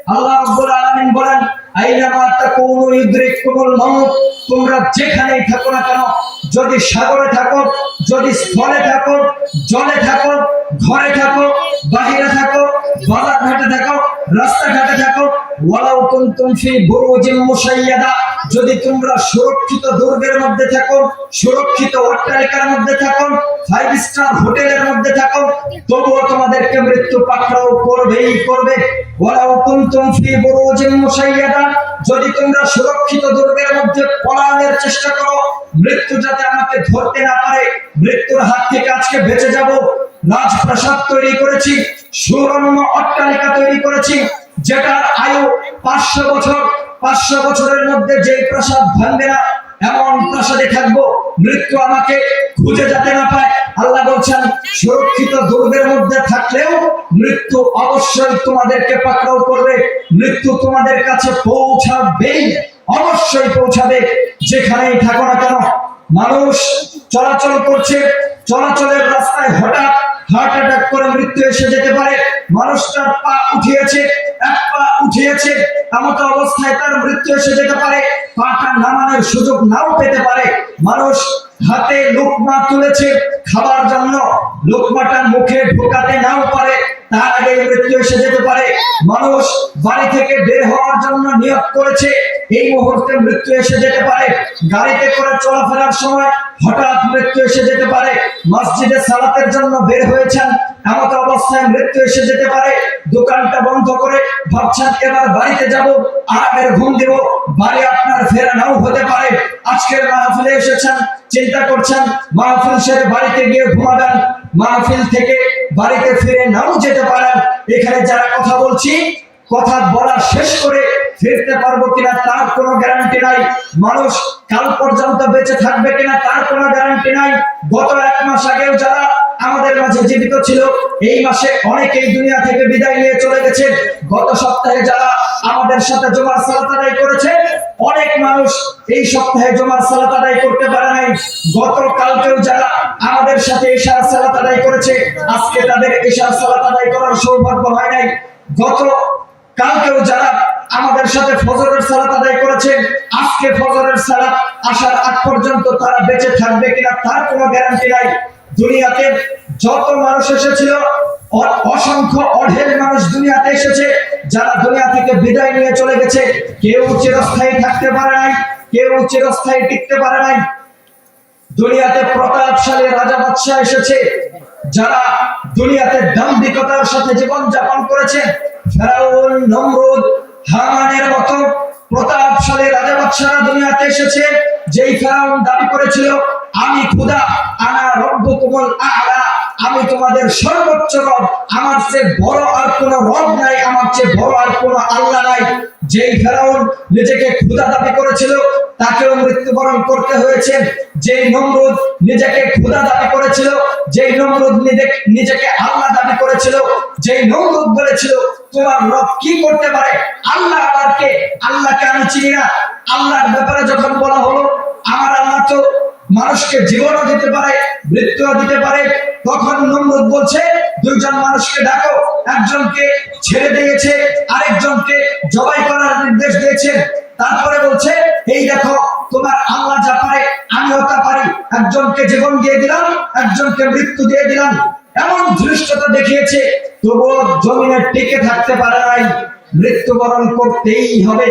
আল্লাহ রাব্বুল আলামিন বলেন, আইনামা তাকুনু ইউদরিকুমুল মাউত, তোমরা যেখানেই থাকো না কেন, যদি সাগরে থাকো, যদি স্থলে থাকো, জলে থাকো, ঘরে থাকো, বাহিরে থাকো, বাজার ঘাটে থাকো, রাস্তাঘাটে থাকো, ওয়ালাউ কুনতুম ফি বুরুজিন মুশাইয়াদা, যদি তোমরা সুরক্ষিত দুর্গের মধ্যে থাকো, সুরক্ষিত অট্টালিকার মধ্যে থাকো, 5 স্টার হোটেলের মধ্যে থাকো, তবুও তোমাদেরকে মৃত্যু পাকড়াও করবেই করবে। ওয়ালাউ কুনতুম ফি বুরুজিন মুশাইয়াদা, যদি তোমরা সুরক্ষিত দুর্গের মধ্যে পলায়নের চেষ্টা করো, মৃত্যু যাতে আমাকে ধরতে না পারে, মৃত্যুর হাত থেকে আজকে বেঁচে যাব, রাজপ্রাসাদ তৈরি করেছি, সুরম্য অট্টালিকা তৈরি করেছি, যেটার আয়ু 500 বছর, 500 বছরের মধ্যে যে প্রাসাদ ভাঙবে না, এমন প্রাসাদে থাকবো, মৃত্যু আমাকে খুঁজে যেতে না পায়। আল্লাহ বলছেন, সুরক্ষিত দুর্গের মধ্যে থাকলেও মৃত্যু অবশ্যই তোমাদেরকে পাকড়াও করবে, মৃত্যু তোমাদের কাছে পৌঁছাবেই, অবশ্যই পৌঁছাবে, যেখানেই থাকো না কেন। মানুষ চলাচল করছে, চলাচলের রাস্তায় হঠাৎ হার্ট অ্যাটাক করে মৃত্যু এসে যেতে পারে। মানুষটার পা উঠিয়েছে, এক পা উঠিয়েছে, এমত অবস্থায় তার মৃত্যু এসে যেতে পারে, পাটা নামানোর সুযোগ নাও পেতে পারে। মানুষ হাতে লোকমা তুলেছে খাবার জন্য, লোকমাটা মুখে ঢোকাতে নাও পারে, তার আগে মৃত্যু এসে যেতে পারে। মানুষ বাড়ি থেকে বের হওয়ার জন্য নিয়ত করেছে, এই মুহূর্তে মৃত্যু এসে যেতে পারে। গাড়িতে করে চলাফেরার সময় হঠাৎ মৃত্যু এসে যেতে পারে। মসজিদে সালাতের জন্য বের হয়েছেন, এমত অবস্থায় মৃত্যু এসে যেতে পারে। দোকানটা বন্ধ করে ভাবছেন এবার বাড়িতে যাব, আরামের ঘুম দিব, বাড়ি আপনার ফেরা নাও হতে পারে। আজকের মাহফিলে এসেছেন, চিন্তা করছেন মাহফিল সেরে বাড়িতে গিয়ে ঘুমাবেন, মাহফিল থেকে বাড়িতে ফিরে নাও যেতে পারেন। এখানে যারা কথা বলছি, কথা বলা শেষ করে ফিরতে পারবো কিনা তার কোনো গ্যারান্টি নাই। মানুষ কাল পর্যন্ত বেঁচে থাকবে কিনা তার কোনো গ্যারান্টি নাই। গত 1 মাস আগেও যারা আমাদের মাঝে জীবিত ছিল, এই মাসে অনেকেই দুনিয়া থেকে বিদায় নিয়ে চলে গেছে। গত সপ্তাহে যারা আমাদের সাথে জুমার সালাত আদায় করেছে, অনেক মানুষ এই সপ্তাহে জুমার সালাত আদায় করতে পারে নাই। গতকালকেও যারা আমাদের সাথে ইশার সালাত আদায় করেছে, আজকে তাদের ইশার সালাত আদায় করার সৌভাগ্য হয় নাই। গত কালকেও যারা আমাদের সাথে ফজরের সালাত আদায় করেছে, আজকে ফজরের সালাত আসার আগ পর্যন্ত তারা বেঁচে থাকবে কিনা তার কোনো গ্যারান্টি নাই। দুনিয়াতে যত মানুষ এসেছিল, অসংখ্য অঢেল মানুষ দুনিয়াতে এসেছে, যারা দুনিয়া থেকে বিদায় নিয়ে চলে গেছে, কেউ চিরস্থায়ী থাকতে পারে নাই, কেউ চিরস্থায়ী টিকতে পারে নাই। দুনিয়াতে প্রতাপশালী রাজা বাদশাহ এসেছে, যারা দুনিয়াতে দাম্ভিকতার সাথে জীবন যাপন করেছে। ফেরাউন, নমরুদ, হামানের মতো প্রতাপশালী রাজা বাদশাহরা দুনিয়াতে এসেছে। যেই ফেরাউন দাবি করেছিল, আমি খোদা, আনা রব্বুকুমুল আ'লা, আমি তোমাদের সর্বোচ্চ রব, আমার চেয়ে বড় আর কোনো রব নাই, আমার চেয়ে বড় আর কোনো আল্লাহ নাই। যেই ফেরাউন নিজেকে খোদা দাবি করেছিল, তাকেও মৃত্যুবরণ করতে হয়েছে। যেই নমরুদ নিজেকে খোদা দাবি করেছিল, যেই নমরুদ নিজেকে আল্লাহ দাবি করেছিল, যেই নমরুদ বলেছিল তোমার রব কি করতে পারে, আল্লাহ আবার কে, আল্লাহকে আমি চিনি না। আল্লাহর ব্যাপারে যখন বলা হলো আমার আল্লাহ তো মানুষকে জীবনও দিতে পারে, মৃত্যুও দিতে পারে, তখন নমরুদ বলছে 2 জন মানুষকে ডাকো, একজনকে ছেড়ে দিয়েছে, আরেকজনকে জবাই করার নির্দেশ দিয়েছে। তারপরে বলছে এই দেখো তোমার আল্লাহ যা পারে আমিও তা পারি, একজনকে জীবন দিয়ে দিলাম, একজনকে মৃত্যু দিয়ে দিলাম। এমন ধৃষ্টতা দেখিয়েছে, তবুও জমিনে টিকে থাকতে পারে নাই, মৃত্যুবরণ করতেই হবে।